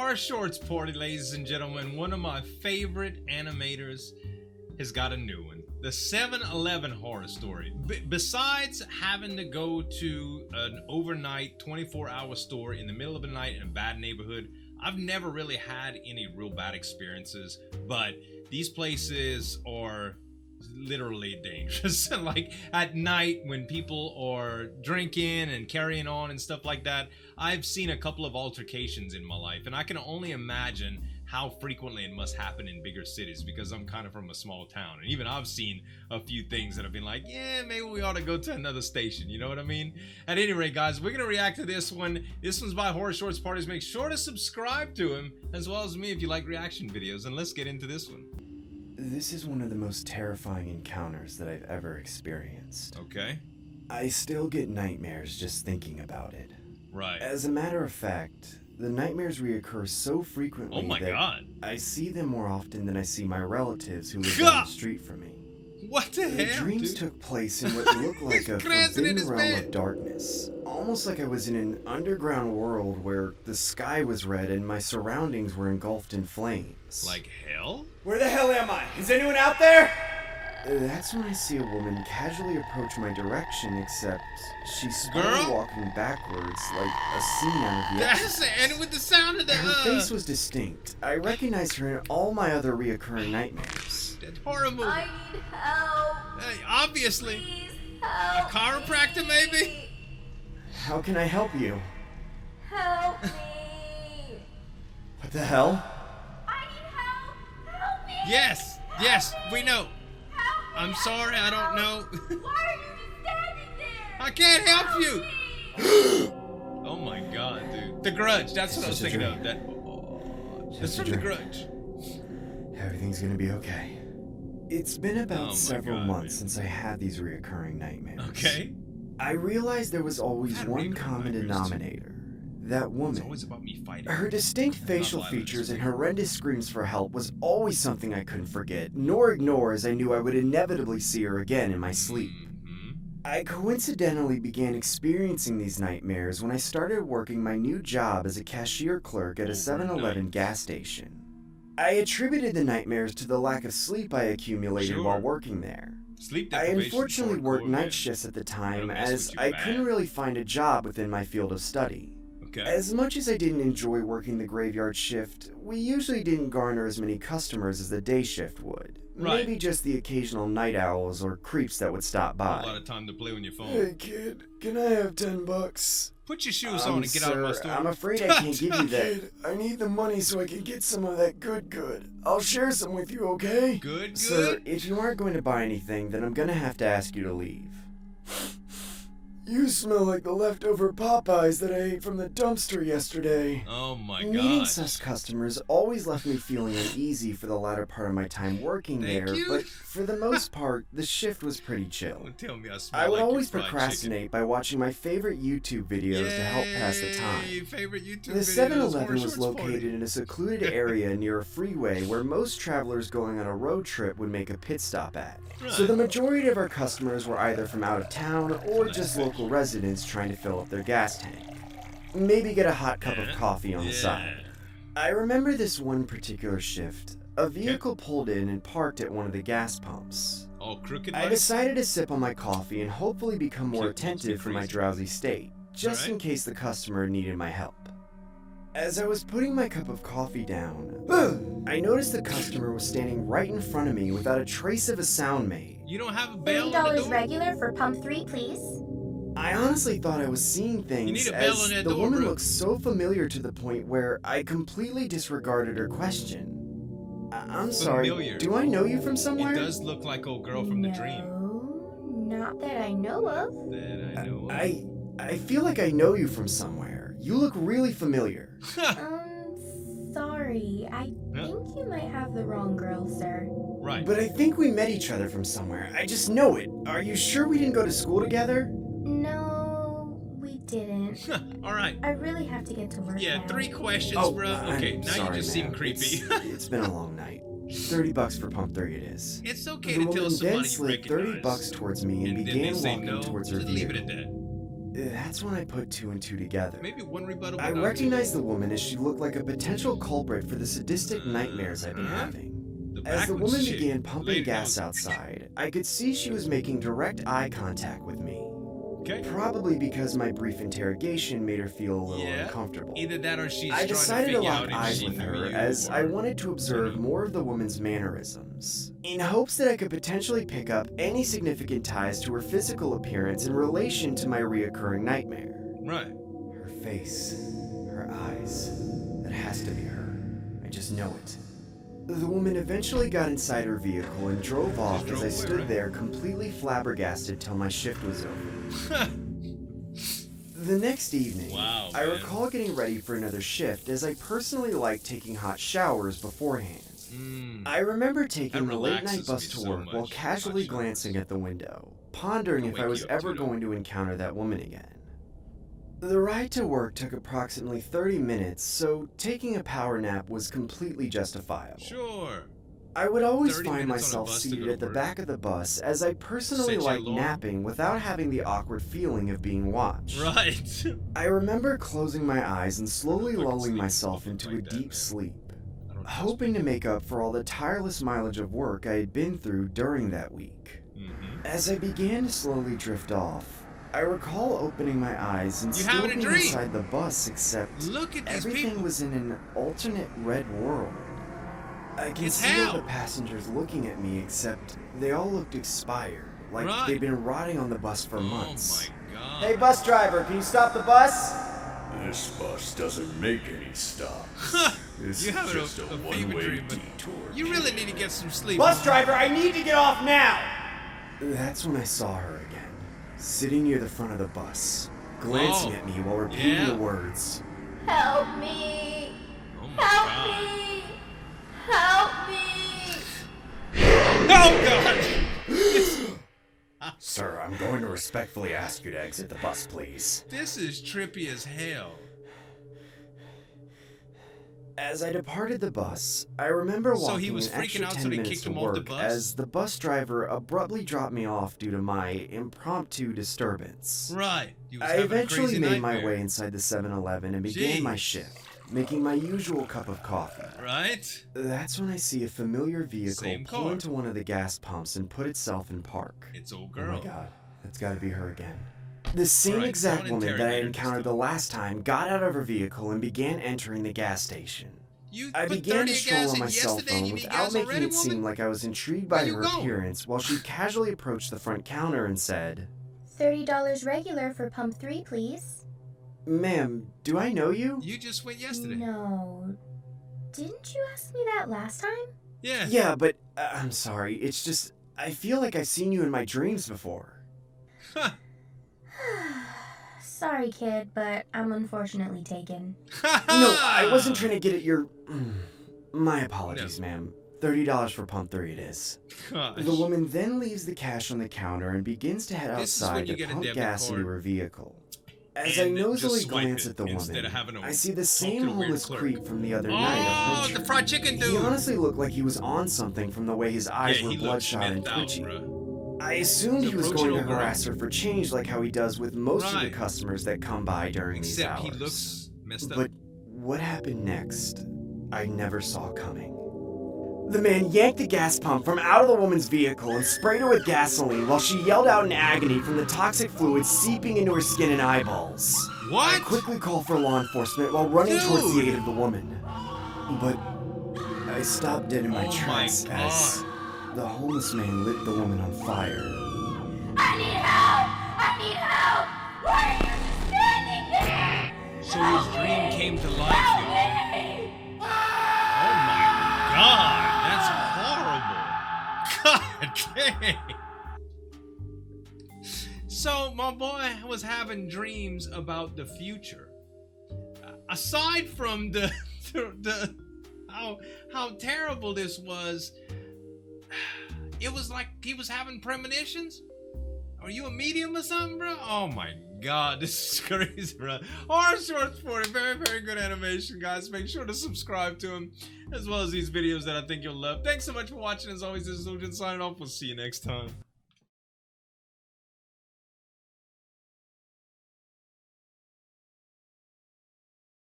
Horror Shorts Party, ladies and gentlemen. One of my favorite animators has got a new one. The 7-Eleven horror story. Besides having to go to an overnight 24-hour store in the middle of the night in a bad neighborhood, I've never really had any real bad experiences, but these places are literally dangerous. Like at night when people are drinking and carrying on and stuff like that, I've seen a couple of altercations in my life, and I can only imagine how frequently it must happen in bigger cities because I'm kind of from a small town, and even I've seen a few things that have been like, yeah, maybe we ought to go to another station, you know what I mean? At any rate, guys, we're gonna react to this one. This one's by Horror Shorts Parties. Make sure to subscribe to him as well as me if you like reaction videos, and let's get into this one. This is one of the most terrifying encounters that I've ever experienced. Okay. I still get nightmares just thinking about it. Right. As a matter of fact, the nightmares reoccur so frequently God. I see them more often than I see my relatives who live down the street from me. What the The hell, dreams dude? took place in what looked like a forbidden realm bed. of darkness. Almost like I was in an underground world where the sky was red and my surroundings were engulfed in flames. Like hell? Where the hell am I? Is anyone out there? That's when I see a woman casually approach my direction, except she's slowly Girl? walking backwards like a scene out of The That's it, and with the sound of the Her face was distinct. I recognized her in all my other reoccurring nightmares. that horror movie. I need help. Hey, obviously. Please A help chiropractor, me. maybe? How can I help you? Help me. What the hell? I need help. Help me. Yes, yes, we know. Help me. I'm sorry, I don't know. Why are you just standing there? I can't help you. Me. Oh my god, dude. The Grudge, that's what I was Just a thinking of. dream. That's Just a from The dream. Grudge. Everything's gonna be okay. It's been Oh about my several God, months man. since I had these reoccurring nightmares. Okay. I realized there was always I've had one reoccurring common nightmares, too. denominator. That It's woman. always about me fighting. Her distinct facial violent, features just and horrendous screams for help was always something I couldn't forget, nor ignore, as I knew I would inevitably see her again in my sleep. Mhm. I coincidentally began experiencing these nightmares when I started working my new job as a cashier clerk at a 7-Eleven gas station. I attributed the nightmares to the lack of sleep I accumulated Sure. while working there. Sleep I deprivation. unfortunately worked hardcore, night man. shifts at the time, That'll mess as with you I bad. couldn't really find a job within my field of study. Okay. As much as I didn't enjoy working the graveyard shift, we usually didn't garner as many customers as the day shift would. Right. Maybe just the occasional night owls or creeps that would stop A lot by. of time to play on your phone. Hey kid, can I have $10? Put your shoes on and get out of my store. I'm afraid I can't give you that. Kid, I need the money so I can get some of that good. I'll share some with you, okay? Good, Sir, good. if you aren't going to buy anything, then I'm gonna have to ask you to leave. You smell like the leftover Popeyes that I ate from the dumpster yesterday. Oh my Meeting god. sus customers always left me feeling uneasy for the latter part of my time working Thank there, you. but for the most part, the shift was pretty chill. Don't tell me I smell I would like your always fried procrastinate by watching my favorite YouTube videos to help pass the Yay, time. Favorite YouTube The videos, 7-Eleven Horror was Shorts located Party. in a secluded area near a freeway where most travelers going on a road trip would make a pit stop at. So the majority of our customers were either from out of town or just local residents trying to fill up their gas tank. Maybe get a hot cup of coffee on the side. I remember this one particular shift. A vehicle pulled in and parked at one of the gas pumps. All crooked I like? decided to sip on my coffee and hopefully become more Shit, makes me attentive for my crazy. drowsy state, just in Alright. case the customer needed my help. As I was putting my cup of coffee down, I noticed the customer was standing right in front of me without a trace of a sound made. You don't have a bell on the $30 door? regular for pump 3, please. I honestly thought I was seeing need things a bell as on that the door, woman bro. looked so familiar to the point where I completely disregarded her question. I'm sorry, Familiar. do I know you from somewhere? It does look like old girl from the dream. No, not that I know of. That I know. I feel like I know you from somewhere. You look really familiar. Sorry. I think you might have the wrong girl, sir. Right. But I think we met each other from somewhere. I just know it. Are you sure we didn't go to school together? No, we didn't. All right. I really have to get to work Yeah, now. 3 questions, bro. I'm Okay, now sorry, you just seem ma'am. creepy. It's been a long night. $30 for pump 3 it is. It's okay The to tell woman somebody then you slid recognize. $30 towards me and then began they say walking no, towards her just leave it vehicle. at that. That's when I put two and two together. Maybe one rebuttable. I recognized the woman as she looked like a potential culprit for the sadistic nightmares I've been having. As the woman began pumping gas outside, I could see she was making direct eye contact with me. Okay. Probably because my brief interrogation made her feel a little uncomfortable. Either that or she's I decided to lock eyes with knew her you as I or- wanted to observe more of the woman's mannerisms, in hopes that I could potentially pick up any significant ties to her physical appearance in relation to my reoccurring nightmare. Right. Her face, her eyes, that has to be her. I just know it. The woman eventually got inside her vehicle and drove off as I stood there completely flabbergasted till my shift was over. The next evening, Wow, I man. recall getting ready for another shift as I personally like taking hot showers beforehand. I remember taking That the late night relaxes bus me to so work while much, casually hot showers. glancing at the window, pondering I'll if I wake was you up ever too, though. going to encounter that woman again. The ride to work took approximately 30 minutes, so taking a power nap was completely justifiable. Sure. I would always 30 find minutes on a myself bus to go seated to at the work. back of the bus as I personally Set your like alarm. napping without having the awkward feeling of being watched. Right. I remember closing my eyes and slowly fucking lulling sleep myself like into a that, deep man. sleep, I don't trust hoping to make up for all the tireless mileage of work I had been through during that week. Mm-hmm. As I began to slowly drift off, I recall opening my eyes and You still having a being dream? inside the bus, except Look at these everything people. was in an alternate red world. I can It's see all hell. the passengers looking at me, except they all looked expired, like Right. they'd been rotting on the bus for months. Oh my god. Hey, bus driver, can you stop the bus? This bus doesn't make any stops. This You is having just a fever one-way dream, but detour. you really need to get some sleep. Bus driver, I need to get off now! That's when I saw her again, sitting near the front of the bus, glancing Oh, at me while repeating yeah. the words. Help me! Oh my Help god. me! Help me! Oh god. Sir, I'm going to respectfully ask you to exit the bus, please. This is trippy as hell. As I departed the bus, I remember So walking he was an extra freaking out, 10 so they minutes kicked to him off the work bus? as the bus driver abruptly dropped me off due to my impromptu disturbance. Right. You was I having a eventually crazy made my nightmare. way inside the 7-Eleven and began my Jeez. shift, making my usual cup of coffee. Right? That's when I see a familiar vehicle Same pull car. into one of the gas pumps and put itself in park. It's old Oh my girl. god, that's gotta be her again. The same Alright, exact someone woman that I interrogate her encountered still. the last time got out of her vehicle and began entering the gas station. You I put began 30 to of stroll gas on in my cell yesterday and phone you need without gas making already, it seem woman? like I was intrigued Where by you her going? appearance while she casually approached the front counter and said, $30 regular for pump 3, please. "Ma'am, do I know you?" You just went yesterday. No. Didn't you ask me that last time? Yeah. Yeah, but I'm sorry, it's just, I feel like I've seen you in my dreams before. Huh. Sorry, kid, but I'm unfortunately taken. No, I wasn't trying to get at your... My apologies, ma'am. $30 for pump 3 it is. Gosh. The woman then leaves the cash on the counter and begins to head This is when outside you to get a pump debit gas card. into her vehicle. As And I nosily just swipe glance it at the instead woman, of having to I see the talk same to a weird homeless clerk. creep from the other night Oh, approach the her. fried chicken He dude. honestly looked like he was on something from the way his eyes Yeah, were he looks bloodshot and sniffed out, twitchy. bro. I assumed he was Approaching going to old girl. harass her for change like how he does with most of the Right. customers that come by during these Except hours. he looks messed up. But what happened next, I never saw coming. The man yanked the gas pump from out of the woman's vehicle and sprayed her with gasoline while she yelled out in agony from the toxic fluid seeping into her skin and eyeballs. I What? quickly called for law enforcement while running towards the Dude. aid of the woman. But I stopped dead in my Oh my tracks as the homeless man lit the woman on fire. I need help! I need help! Why are you just standing there? So his dream came to life, Help y'all. me! Oh my god, that's horrible. God dang. So my boy was having dreams about the future. Aside from the how terrible this was, it was like he was having premonitions. Are you a medium or something, bro? Oh my god, this is crazy, bro. Horror Shorts 40, very, very good animation, guys. Make sure to subscribe to him, as well as these videos that I think you'll love. Thanks so much for watching. As always, this is Illusion signing off. We'll see you next time.